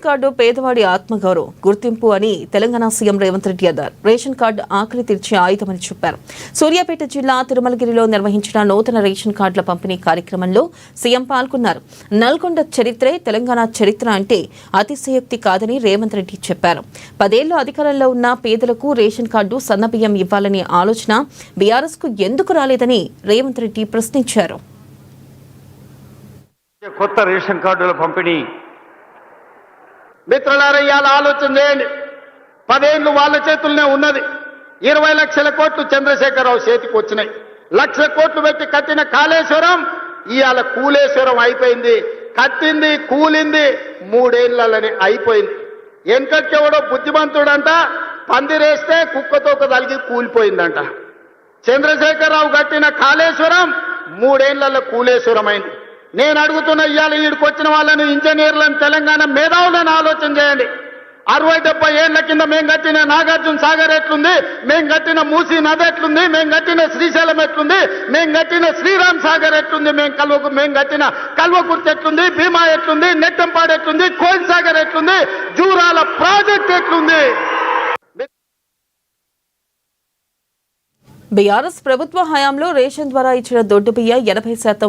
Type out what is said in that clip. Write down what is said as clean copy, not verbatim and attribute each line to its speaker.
Speaker 1: Ration card పేదవాడి ఆత్మగౌరవం గుర్తింపు అని తెలంగాణ సీఎం రేవంత్ రెడ్డి అన్నారు. రేషన్ కార్డు ఆకలి తీర్చే ఆయుధమని చెప్పారు. సూర్యాపేట జిల్లా తిరుమలగిరిలో నిర్వహించిన నూతన రేషన్ కార్డుల పంపిణీ కార్యక్రమంలో సీఎం పాల్గొన్నారు. నల్గొండ చరిత్రే తెలంగాణ చరిత్ర అంటే అతిశయోక్తి కాదని రేవంత్ రెడ్డి చెప్పారు. 10 ఏళ్లు అధికారంలో ఉన్న పేదలకు రేషన్ కార్డు సన్నబియ్యం ఇవ్వాలనే ఆలోచన బీఆర్ఎస్ కు ఎందుకు రాలేదని రేవంత్ రెడ్డి ప్రశ్నించారు.
Speaker 2: కొత్త రేషన్ కార్డుల పంపిణీ మిత్రులారా, ఇవాళ ఆలోచన చేయండి. 10 ఏళ్ళు వాళ్ళ చేతుల్లోనే ఉన్నది. 20 లక్షల కోట్లు చంద్రశేఖరరావు చేతికి వచ్చినాయి. 1 లక్ష కోట్లు పెట్టి కట్టిన కాళేశ్వరం ఇవాళ కూలేశ్వరం అయిపోయింది. కట్టింది కూలింది 3 ఏళ్లలోనే అయిపోయింది. వెనకట్టెవడో బుద్ధిమంతుడంట పందిరేస్తే కుక్కతోక తలిగి కూలిపోయిందంట. చంద్రశేఖరరావు కట్టిన కాళేశ్వరం 3 ఏళ్లలో కూలేశ్వరం అయింది. నేను అడుగుతున్న ఇవాళ ఈడికి వచ్చిన వాళ్ళని, ఇంజనీర్లను, తెలంగాణ మేధావులను ఆలోచన చేయండి. 60-70 ఏళ్ల కింద మేము కట్టిన నాగార్జున సాగర్ ఎట్లుంది, మేము కట్టిన మూసీ నది ఎట్లుంది, మేము కట్టిన శ్రీశైలం ఎట్లుంది, మేము కట్టిన శ్రీరామ్ సాగర్ ఎట్లుంది, మేము కట్టిన కల్వకుర్తి ఎట్లుంది, భీమా ఎట్లుంది, నెట్టంపాడు ఎట్లుంది, కోయిల్ సాగర్ ఎట్లుంది, జూరాల ప్రాజెక్ట్ ఎట్లుంది.
Speaker 1: బీఆర్ఎస్ ప్రభుత్వ హయాంలో రేషన్ ద్వారా ఇచ్చిన దొడ్డు బియ్య 80%